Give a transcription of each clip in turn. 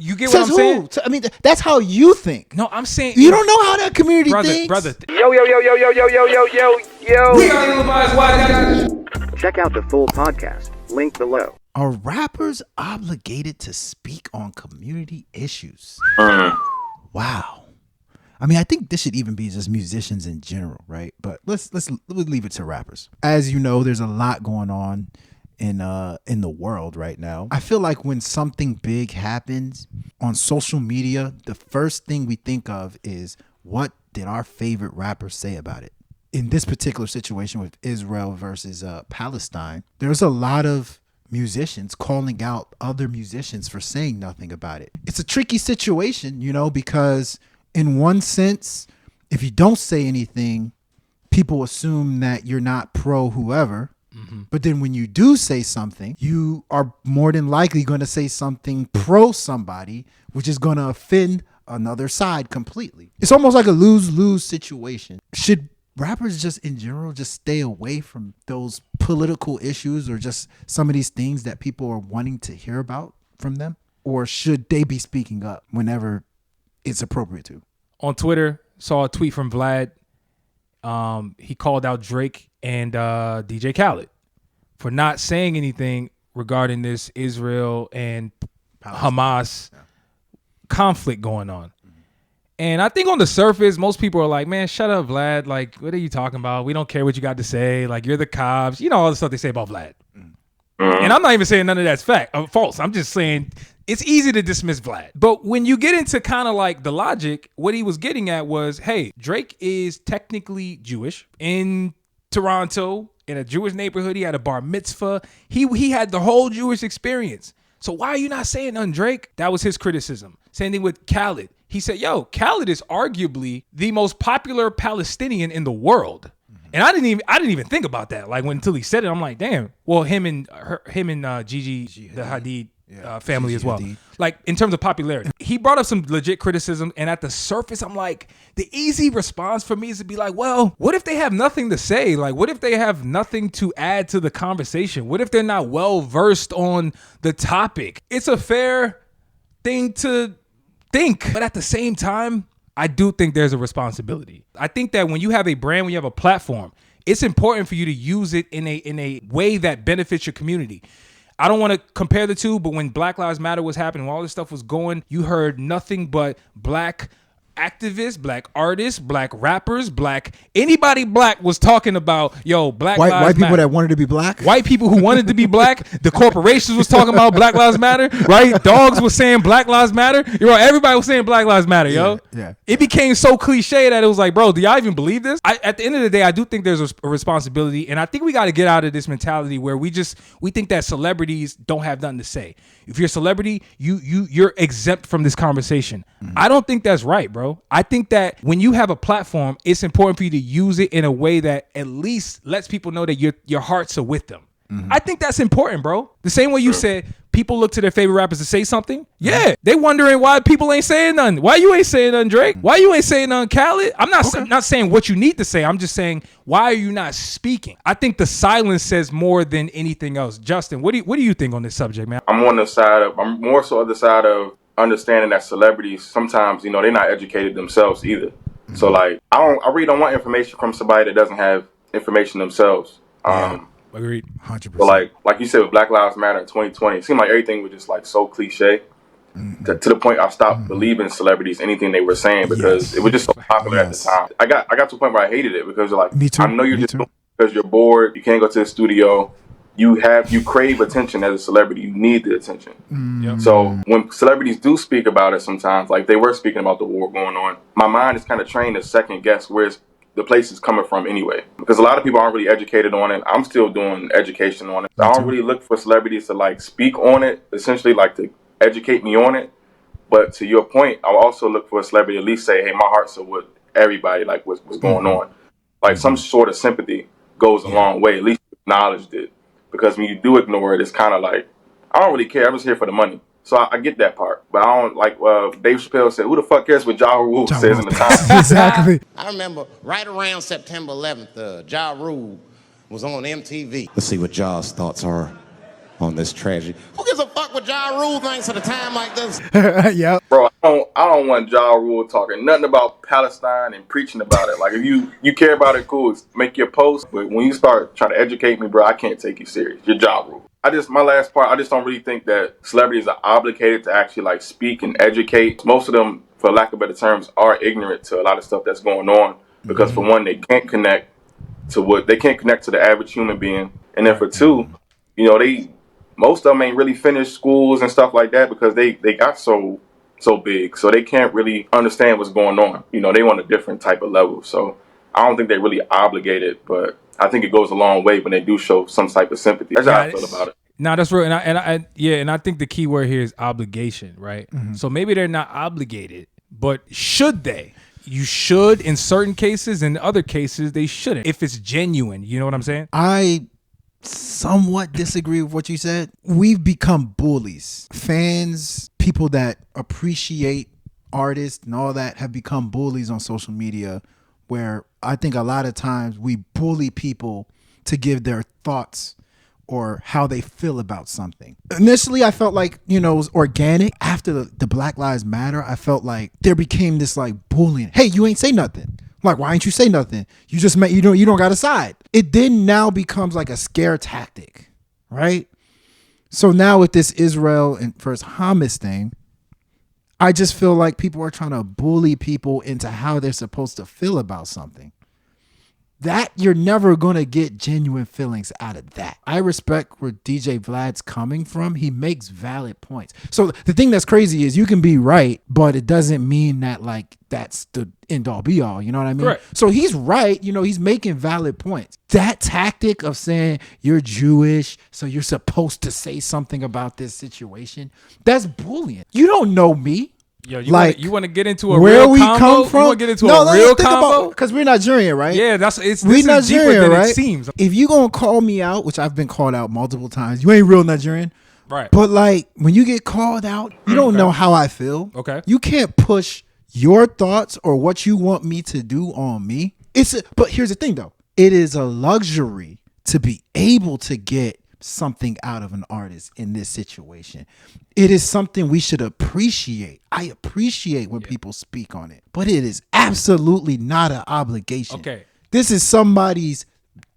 You get what I'm saying? I mean, that's how you think. No, I'm saying you don't know how that community thinks. Brother. Yo. We are Levi's Why. Check out the full podcast. Link below. Are rappers obligated to speak on community issues? Wow. I mean, I think this should even be just musicians in general, right? But let's leave it to rappers. As you know, there's a lot going on in the world right now. I feel like when something big happens on social media, the first thing we think of is, what did our favorite rapper say about it? In this particular situation with Israel versus Palestine, there's a lot of musicians calling out other musicians for saying nothing about it. It's a tricky situation, because in one sense, if you don't say anything, people assume that you're not pro whoever. Mm-hmm. But then when you do say something, you are more than likely going to say something pro somebody, which is going to offend another side completely. It's almost like a lose-lose situation. Should rappers just in general just stay away from those political issues or just some of these things that people are wanting to hear about from them? Or should they be speaking up whenever it's appropriate to? On Twitter, saw a tweet from Vlad. He called out Drake and DJ Khaled for not saying anything regarding this Israel and Hamas conflict going on. And I think on the surface, most people are like, man, shut up, Vlad. Like, what are you talking about? We don't care what you got to say. Like, you're the cops. All the stuff they say about Vlad. And I'm not even saying none of that's false. I'm just saying it's easy to dismiss Vlad. But when you get into kind of like the logic, what he was getting at was, hey, Drake is technically Jewish. In Toronto, in a Jewish neighborhood, he had a bar mitzvah. He had the whole Jewish experience. So why are you not saying nothing, Drake? That was his criticism. Same thing with Khaled. He said, Khaled is arguably the most popular Palestinian in the world. And I didn't even think about that. Like until he said it, I'm like, damn. Well, him and Gigi the Hadid family as well. Hadid. Like in terms of popularity, he brought up some legit criticism. And at the surface, I'm like, the easy response for me is to be like, well, what if they have nothing to say? Like, what if they have nothing to add to the conversation? What if they're not well versed on the topic? It's a fair thing to think, but at the same time, I do think there's a responsibility. I think that when you have a brand, when you have a platform, it's important for you to use it in a way that benefits your community. I don't want to compare the two, but when Black Lives Matter was happening, when all this stuff was going, you heard nothing but black activists, black artists, black rappers, anybody black was talking about, Black Lives Matter. White people that wanted to be black? White people who wanted to be black. The corporations was talking about Black Lives Matter, right? Dogs was saying Black Lives Matter. Everybody was saying Black Lives Matter, Yeah. It became so cliche that it was like, bro, do y'all even believe this? At the end of the day, I do think there's a responsibility, and I think we got to get out of this mentality where we think that celebrities don't have nothing to say. If you're a celebrity, you're exempt from this conversation. Mm-hmm. I don't think that's right, bro. I think that when you have a platform, it's important for you to use it in a way that at least lets people know that your hearts are with them. Mm-hmm. I think that's important, bro. The same way you said people look to their favorite rappers to say something. Yeah, they wondering why people ain't saying nothing. Why you ain't saying nothing, Drake? Why you ain't saying nothing, Khaled? I'm not saying what you need to say. I'm just saying, why are you not speaking? I think the silence says more than anything else. Justin, what do you think on this subject, man? I'm more so on the side of understanding that celebrities sometimes, they're not educated themselves either. Mm-hmm. So like, I really don't want information from somebody that doesn't have information themselves. Agreed. 100%. But like you said, with Black Lives Matter in 2020, it seemed like everything was just like so cliche. Mm-hmm. To the point I stopped believing celebrities, anything they were saying, because it was just so popular at the time. I got to a point where I hated it because like, me too. I know you're just doing it because you're bored, you can't go to the studio. You crave attention as a celebrity. You need the attention. Mm. So when celebrities do speak about it sometimes, like they were speaking about the war going on, my mind is kind of trained to second guess where the place is coming from anyway. Because a lot of people aren't really educated on it. I'm still doing education on it. I don't really look for celebrities to like speak on it, essentially like to educate me on it. But to your point, I'll also look for a celebrity to at least say, hey, my heart's with everybody, like what's going on. Like some sort of sympathy goes a long way. At least acknowledged it. Because when you do ignore it, it's kind of like, I don't really care. I'm just here for the money. So I get that part. But I don't, like Dave Chappelle said, who the fuck cares what Ja Rule says in the Times? Exactly. I remember right around September 11th, Ja Rule was on MTV. Let's see what Ja's thoughts are on this tragedy. Who gives a fuck what Ja Rule thinks at a time like this? Yep. Bro, I don't want Ja Rule talking nothing about Palestine and preaching about it. Like, if you care about it, cool, make your post. But when you start trying to educate me, bro, I can't take you serious. You're Ja Rule. My last part, I just don't really think that celebrities are obligated to actually like speak and educate. Most of them, for lack of better terms, are ignorant to a lot of stuff that's going on because for one, they can't connect to the average human being, and then for two, most of them ain't really finished schools and stuff like that because they got so big, so they can't really understand what's going on. They want a different type of level. So I don't think they're really obligated, but I think it goes a long way when they do show some type of sympathy. That's how I feel about it. No, that's real, and I think the key word here is obligation, right? So maybe they're not obligated, but should they? You should in certain cases, in other cases they shouldn't. If it's genuine, you know what I'm saying? I somewhat disagree with what you said. We've become bullies. Fans, people that appreciate artists and all that have become bullies on social media, where I think a lot of times we bully people to give their thoughts or how they feel about something. Initially, I felt like, it was organic. After the Black Lives Matter, I felt like there became this like bullying. Hey, you ain't say nothing. Like, why ain't you say nothing? You just you don't got a side. It then now becomes like a scare tactic, right? So now with this Israel and first Hamas thing, I just feel like people are trying to bully people into how they're supposed to feel about something. That you're never going to get genuine feelings out of that. I respect where DJ Vlad's coming from. He makes valid points. So the thing that's crazy is you can be right, but it doesn't mean that like that's the end all be all. You know what I mean? Right. So he's right. He's making valid points. That tactic of saying you're Jewish, so you're supposed to say something about this situation, that's bullying. You don't know me. Yo, you want to get into a where real we combo? come from? You want to get into a real combo? Because we're Nigerian, right? Yeah, this is Nigerian, deeper than right? it seems. If you gonna call me out, which I've been called out multiple times, you ain't real Nigerian. Right. But like when you get called out, you don't know how I feel. Okay. You can't push your thoughts or what you want me to do on me. But here's the thing though. It is a luxury to be able to get something out of an artist in this situation. It is something we should appreciate. I appreciate when people speak on it, but it is absolutely not an obligation. Okay. This is somebody's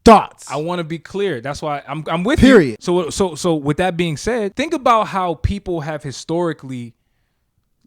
thoughts. I want to be clear. That's why I'm with Period. you. So with that being said, think about how people have historically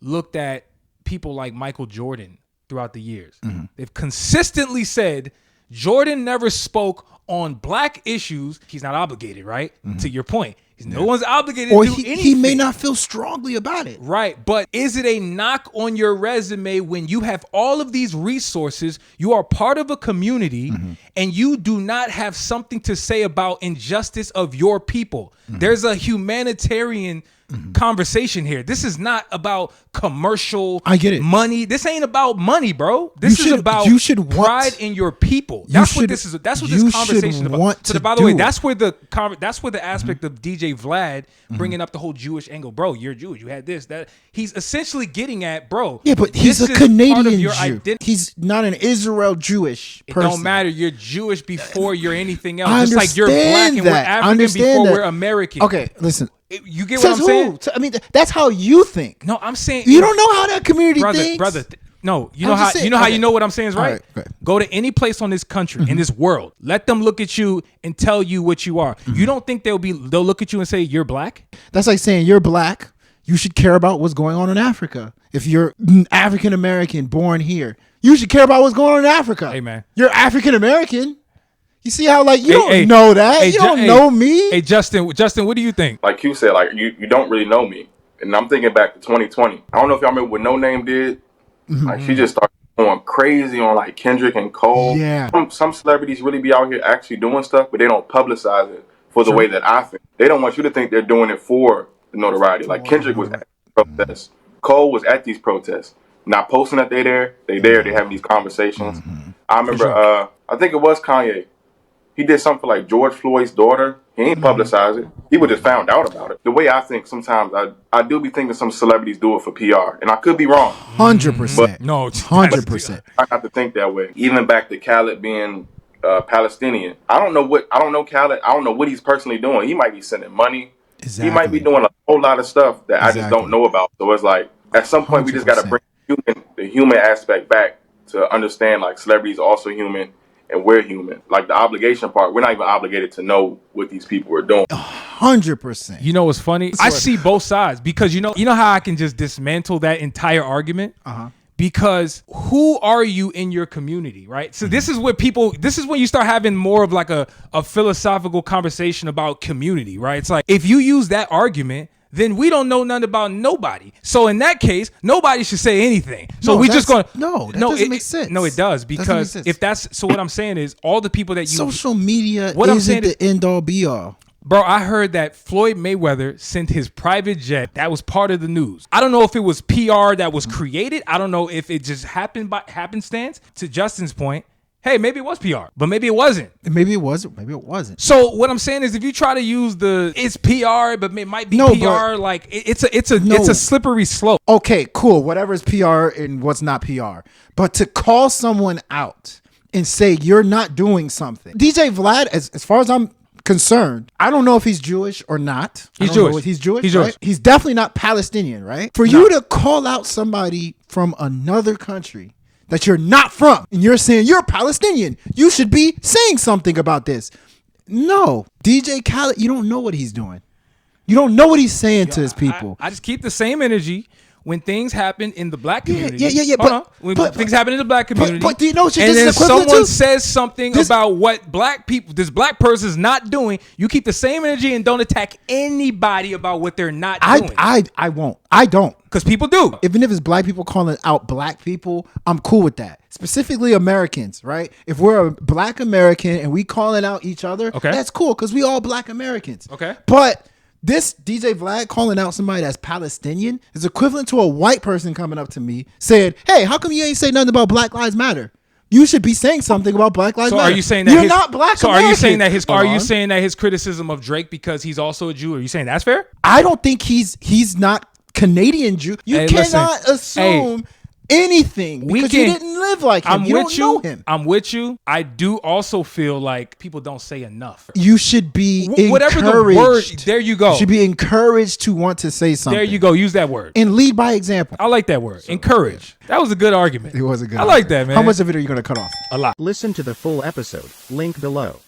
looked at people like Michael Jordan throughout the years. They've consistently said Jordan never spoke on black issues. He's not obligated, right? To your point. No one's obligated or to do anything. He may not feel strongly about it. Right. But is it a knock on your resume when you have all of these resources, you are part of a community, and you do not have something to say about injustice of your people? There's a humanitarian conversation here. This is not about commercial money. This ain't about money, bro. This is about pride in your people. That's what this conversation is about. So by the way, that's where the aspect of DJ Vlad bringing up the whole Jewish angle. Bro, you're Jewish. You had this, that. He's essentially getting at, bro. Yeah, but he's a Canadian Jew. Identity. He's not an Israel Jewish person. It don't matter. You're Jewish before you're anything else. Just like you're black and we're that. African before we're American. Okay, listen. You get what I'm saying? I mean, that's how you think. No, I'm saying you don't know how that community thinks, brother. No, you know how you know what I'm saying is right. Go to any place on this country, in this world. Let them look at you and tell you what you are. You don't think they'll look at you and say you're black? That's like saying you're black. You should care about what's going on in Africa. If you're African American born here, you should care about what's going on in Africa. Hey man, you're African American. You see how you don't know that. You don't know me. Hey Justin, what do you think? Like you said, like you don't really know me. And I'm thinking back to 2020. I don't know if y'all remember what No Name did. Like she just started going crazy on like Kendrick and Cole. Yeah. Some celebrities really be out here actually doing stuff, but they don't publicize it for the way that I think. They don't want you to think they're doing it for the notoriety. Like Kendrick was at protests. Cole was at these protests. Not posting that they're there. They having these conversations. I remember I think it was Kanye. He did something for like George Floyd's daughter. He ain't publicized it. People just found out about it. The way I think sometimes, I do be thinking some celebrities do it for PR. And I could be wrong. 100%. No, 100%. I have to think that way. Even back to Khaled being Palestinian. I don't know Khaled. I don't know what he's personally doing. He might be sending money. Exactly. He might be doing a whole lot of stuff that I just don't know about. So it's like, at some point, we just got to bring the human aspect back to understand, like, celebrities are also human and we're human. Like, the obligation part, we're not even obligated to know what these people are doing. 100%. You know what's funny? I see both sides because you know how I can just dismantle that entire argument? Because who are you in your community, right? So this is when you start having more of like a philosophical conversation about community, right? It's like, if you use that argument, then we don't know nothing about nobody. So in that case, nobody should say anything. So we just going doesn't make sense. No, it does, because if that's so, what I'm saying is all the people that you social media isn't the end all be all. Bro, I heard that Floyd Mayweather sent his private jet. That was part of the news. I don't know if it was PR that was created. I don't know if it just happened by happenstance. To Justin's point, hey, maybe it was PR, but maybe it wasn't. Maybe it wasn't. Maybe it wasn't. So what I'm saying is, if you try to use it's PR, but it might be PR, like it's a slippery slope. Okay, cool. Whatever is PR and what's not PR. But to call someone out and say you're not doing something. DJ Vlad, as far as I'm concerned, I don't know if he's Jewish or not. He's Jewish. He's Jewish. He's right? Jewish. He's definitely not Palestinian, right? For you to call out somebody from another country that you're not from, and you're saying you're Palestinian, you should be saying something about this. No, DJ Khaled, you don't know what he's doing. You don't know what he's saying to his people. I just keep the same energy when things happen in the black community. Yeah. When things happen in the black community. But do you know what and then someone to? says something about what this black person is not doing, you keep the same energy and don't attack anybody about what they're not doing. I won't. I don't. Because people do. Even if it's black people calling out black people, I'm cool with that. Specifically Americans, right? If we're a black American and we calling out each other, that's cool because we all black Americans. Okay. But this DJ Vlad calling out somebody that's Palestinian is equivalent to a white person coming up to me saying, hey, how come you ain't say nothing about Black Lives Matter? You should be saying something about Black Lives Matter. Are you saying that you're not black American? Are you saying that his criticism of Drake because he's also a Jew? Are you saying that's fair? I don't think he's not Canadian Jew. You cannot assume anything because you didn't live like him. You don't know him. I'm with you. I do also feel like people don't say enough. You should be whatever encouraged. The word. There you go. You should be encouraged to want to say something. There you go. Use that word and lead by example. I like that word. Encourage. That was a good argument. It was a good. I like that, man. How much of it are you going to cut off? A lot. Listen to the full episode. Link below.